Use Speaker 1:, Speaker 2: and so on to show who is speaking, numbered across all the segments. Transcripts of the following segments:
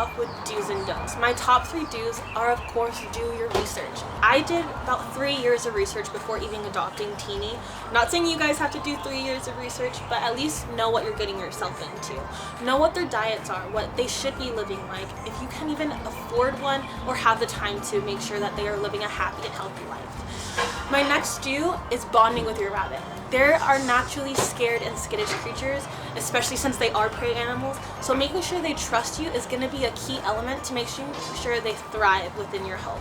Speaker 1: off with do's and don'ts. My top 3 do's are, of course, do your research. I did about 3 years of research before even adopting Teeny. Not saying you guys have to do 3 years of research, but at least know what you're getting yourself into. Know what their diets are, what they should be living like, if you can even afford one or have the time to make sure that they are living a happy and healthy life. My next do is bonding with your rabbit. They are naturally scared and skittish creatures, especially since they are prey animals, so making sure they trust you is going to be a key element to make sure they thrive within your home.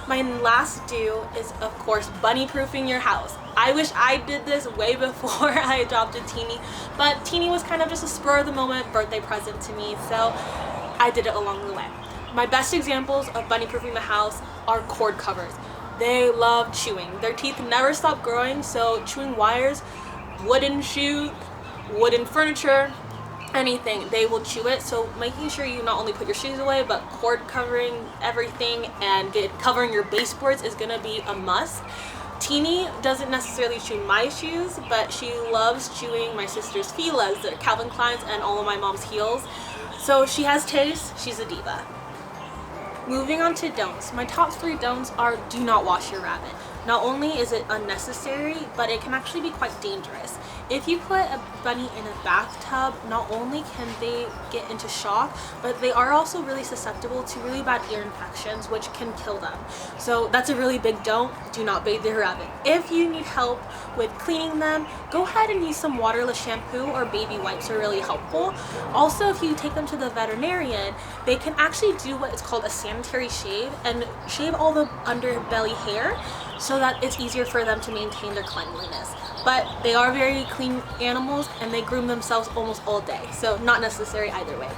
Speaker 1: My last do is, of course, bunny proofing your house. I wish I did this way before I adopted Teeny, but Teeny was kind of just a spur of the moment birthday present to me, so I did it along the way. My best examples of bunny proofing the house are cord covers. They love chewing. Their teeth never stop growing, so chewing wires, wooden shoes, wooden furniture, anything, they will chew it. So making sure you not only put your shoes away, but cord covering everything and covering your baseboards is gonna be a must. Teeny doesn't necessarily chew my shoes, but she loves chewing my sister's Fila's, their Calvin Klein's, and all of my mom's heels. So she has taste, she's a diva. Moving on to don'ts. My top 3 don'ts are: do not wash your rabbit. Not only is it unnecessary, but it can actually be quite dangerous. If you put a bunny in a bathtub, not only can they get into shock, but they are also really susceptible to really bad ear infections, which can kill them. So that's a really big don't. Do not bathe your rabbit. If you need help with cleaning them, go ahead and use some waterless shampoo or baby wipes are really helpful. Also, if you take them to the veterinarian, they can actually do what is called a sanitary shave and shave all the underbelly hair so that it's easier for them to maintain their cleanliness. But they are very clean animals and they groom themselves almost all day, so not necessary either way.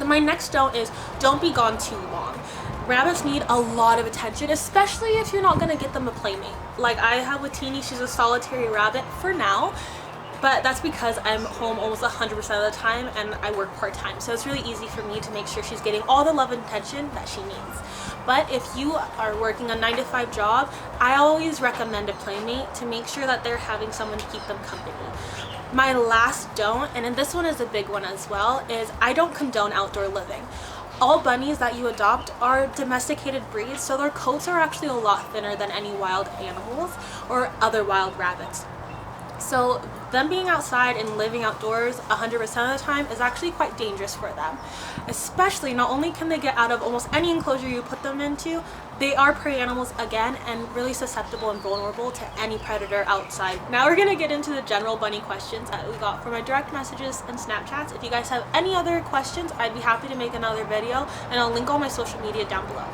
Speaker 1: My next don't is don't be gone too long. Rabbits need a lot of attention, especially if you're not going to get them a playmate. Like I have with Teeny, she's a solitary rabbit for now, but that's because I'm home almost 100% of the time and I work part-time, so it's really easy for me to make sure she's getting all the love and attention that she needs. But if you are working a 9-to-5 job, I always recommend a playmate to make sure that they're having someone to keep them company. My last don't, and this one is a big one as well, is I don't condone outdoor living. All bunnies that you adopt are domesticated breeds, so their coats are actually a lot thinner than any wild animals or other wild rabbits. So them being outside and living outdoors 100% of the time is actually quite dangerous for them. Especially, not only can they get out of almost any enclosure you put them into, they are prey animals again and really susceptible and vulnerable to any predator outside. Now we're gonna get into the general bunny questions that we got from my direct messages and Snapchats. If you guys have any other questions, I'd be happy to make another video, and I'll link all my social media down below.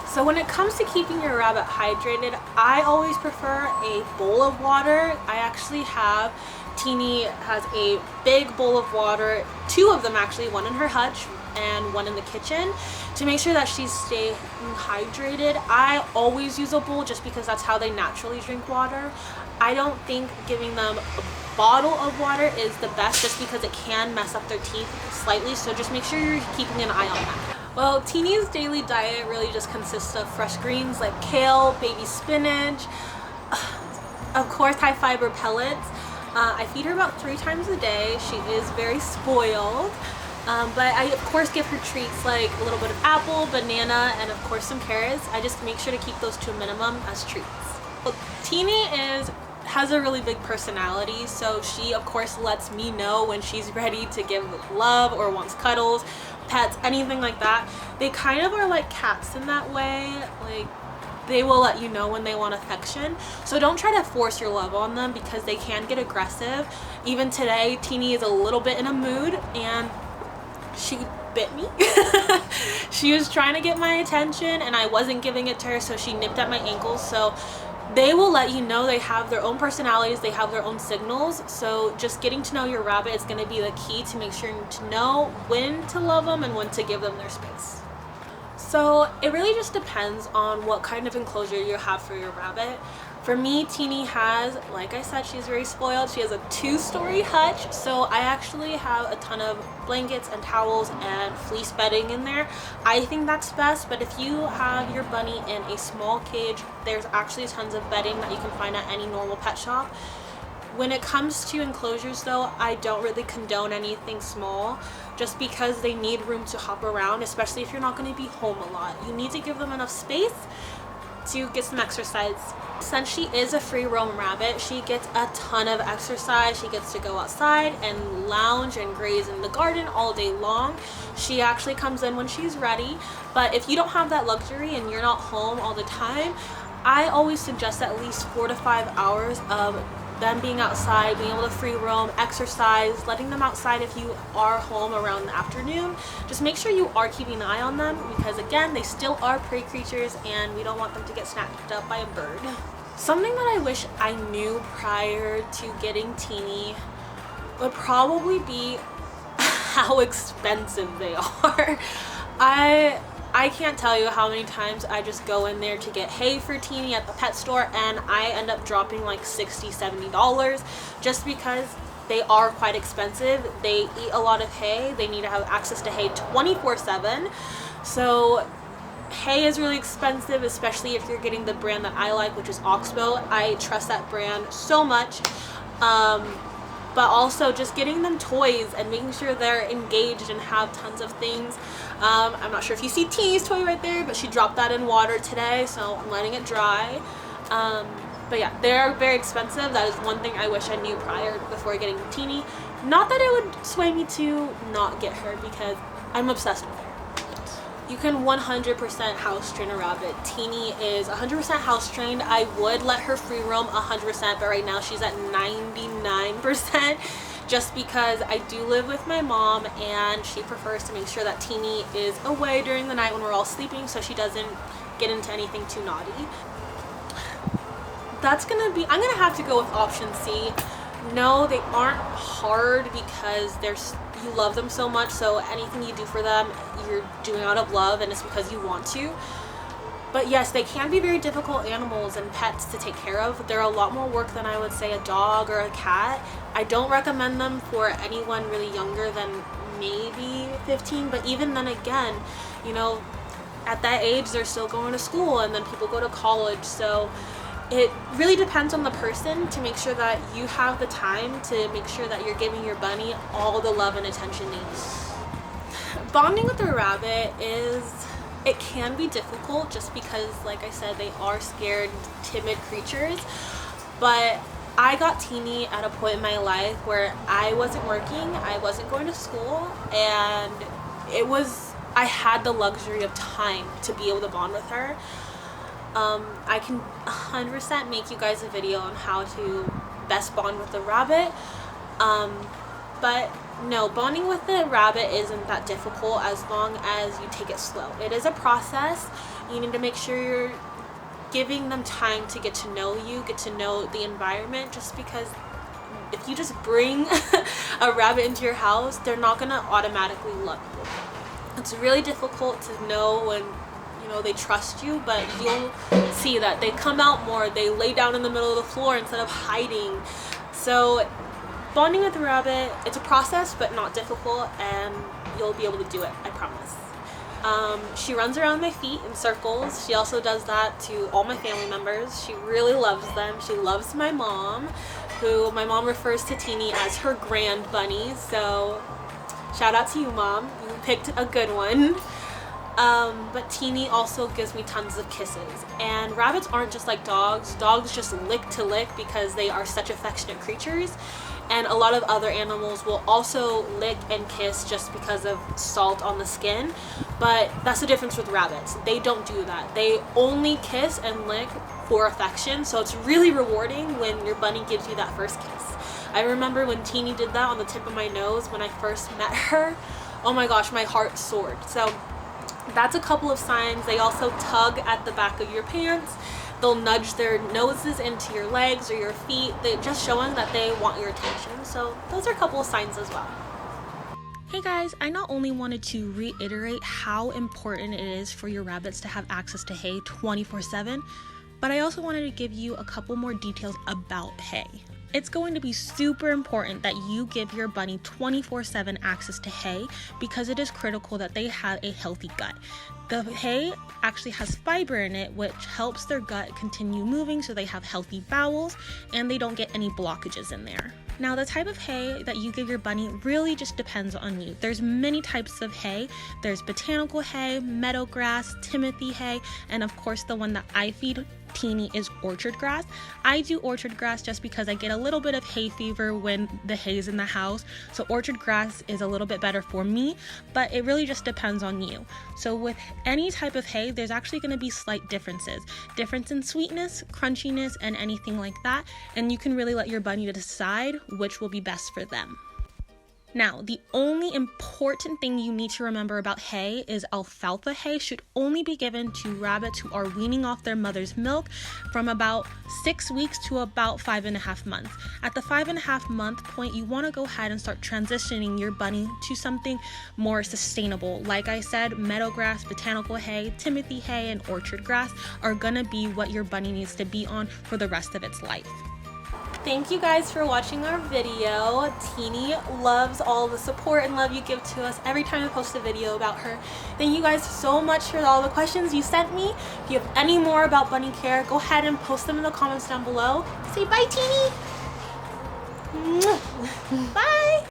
Speaker 1: So when it comes to keeping your rabbit hydrated, I always prefer a bowl of water. I actually have, Teeny has a big bowl of water, 2 of them actually, one in her hutch and one in the kitchen, to make sure that she's staying hydrated. I always use a bowl just because that's how they naturally drink water. I don't think giving them a bottle of water is the best just because it can mess up their teeth slightly, so just make sure you're keeping an eye on that. Well, Teeny's daily diet really just consists of fresh greens like kale, baby spinach, of course high fiber pellets. I feed her about 3 times a day. She is very spoiled, but I of course give her treats like a little bit of apple, banana, and of course some carrots. I just make sure to keep those to a minimum as treats. Well, Teeny has a really big personality, so she of course lets me know when she's ready to give love or wants cuddles, pets, anything like that. They kind of are like cats in that way, like they will let you know when they want affection, so don't try to force your love on them because they can get aggressive. Even today, Teeny is a little bit in a mood and she bit me. She was trying to get my attention and I wasn't giving it to her, so she nipped at my ankles. So they will let you know. They have their own personalities, they have their own signals, so just getting to know your rabbit is going to be the key to make sure to know when to love them and when to give them their space. So it really just depends on what kind of enclosure you have for your rabbit. For me, Teeny has, like I said, she's very spoiled. She has a 2-story hutch, so I actually have a ton of blankets and towels and fleece bedding in there. I think that's best, but if you have your bunny in a small cage, there's actually tons of bedding that you can find at any normal pet shop. When it comes to enclosures though, I don't really condone anything small, just because they need room to hop around, especially if you're not going to be home a lot. You need to give them enough space to get some exercise. Since she is a free roam rabbit, she gets a ton of exercise. She gets to go outside and lounge and graze in the garden all day long. She actually comes in when she's ready, but if you don't have that luxury and you're not home all the time, I always suggest at least 4 to 5 hours of them being outside, being able to free roam, exercise, letting them outside if you are home around the afternoon. Just make sure you are keeping an eye on them, because again, they still are prey creatures and we don't want them to get snapped up by a bird. Something that I wish I knew prior to getting Teeny would probably be how expensive they are. I can't tell you how many times I just go in there to get hay for Teeny at the pet store and I end up dropping like $60, $70 just because they are quite expensive. They eat a lot of hay. They need to have access to hay 24/7. So hay is really expensive, especially if you're getting the brand that I like, which is Oxbow. I trust that brand so much. But also just getting them toys and making sure they're engaged and have tons of things. I'm not sure if you see Teeny's toy right there, but she dropped that in water today, so I'm letting it dry. But yeah, they're very expensive. That is one thing I wish I knew prior before getting Teeny. Not that it would sway me to not get her, because I'm obsessed with her. You can 100% house train a rabbit. Teeny is 100% house trained. I would let her free roam 100%, but right now she's at 99%, just because I do live with my mom and she prefers to make sure that Teeny is away during the night when we're all sleeping so she doesn't get into anything too naughty. I'm gonna have to go with option C. No, they aren't hard because you love them so much, so anything you do for them you're doing out of love and it's because you want to. But yes, they can be very difficult animals and pets to take care of. They're a lot more work than I would say a dog or a cat. I don't recommend them for anyone really younger than maybe 15, but even then again, you know, at that age they're still going to school and then people go to college, so it really depends on the person to make sure that you have the time to make sure that you're giving your bunny all the love and attention they need. Bonding with a rabbit it can be difficult just because, like I said, they are scared, timid creatures. But I got Teeny at a point in my life where I wasn't working, I wasn't going to school, and I had the luxury of time to be able to bond with her. I can 100% make you guys a video on how to best bond with a rabbit, but no, bonding with the rabbit isn't that difficult as long as you take it slow. It is a process. You need to make sure you're giving them time to get to know you, get to know the environment, just because if you just bring a rabbit into your house, they're not going to automatically love you. It's really difficult to know when they trust you, but you'll see that they come out more, they lay down in the middle of the floor instead of hiding. So bonding with a rabbit, it's a process but not difficult, and you'll be able to do it, I promise. She runs around my feet in circles. She also does that to all my family members. She really loves them. She loves my mom, who my mom refers to Teeny as her grand bunny, so shout out to you, Mom. You picked a good one. But Teeny also gives me tons of kisses, and rabbits aren't just like dogs. Dogs just lick to lick because they are such affectionate creatures, and a lot of other animals will also lick and kiss just because of salt on the skin, but that's the difference with rabbits. They don't do that. They only kiss and lick for affection, so it's really rewarding when your bunny gives you that first kiss. I remember when Teeny did that on the tip of my nose when I first met her. Oh my gosh, my heart soared. So that's a couple of signs. They also tug at the back of your pants. They'll nudge their noses into your legs or your feet. They're just showing that they want your attention. So those are a couple of signs as well. Hey guys, I not only wanted to reiterate how important it is for your rabbits to have access to hay 24/7, but I also wanted to give you a couple more details about hay. It's going to be super important that you give your bunny 24/7 access to hay because it is critical that they have a healthy gut. The hay actually has fiber in it, which helps their gut continue moving so they have healthy bowels and they don't get any blockages in there. Now, the type of hay that you give your bunny really just depends on you. There's many types of hay. There's botanical hay, meadow grass, timothy hay, and of course the one that I feed Teeny is orchard grass. I do orchard grass just because I get a little bit of hay fever when the hay is in the house, so orchard grass is a little bit better for me, but it really just depends on you. So with any type of hay, there's actually going to be slight difference in sweetness, crunchiness, and anything like that, and you can really let your bunny decide which will be best for them. Now, the only important thing you need to remember about hay is alfalfa hay should only be given to rabbits who are weaning off their mother's milk from about 6 weeks to about 5.5 months. At the 5.5 month point, you want to go ahead and start transitioning your bunny to something more sustainable. Like I said, meadow grass, botanical hay, timothy hay, and orchard grass are gonna be what your bunny needs to be on for the rest of its life. Thank you guys for watching our video. Teeny loves all the support and love you give to us every time I post a video about her. Thank you guys so much for all the questions you sent me. If you have any more about bunny care, go ahead and post them in the comments down below. Say bye, Teeny. Bye.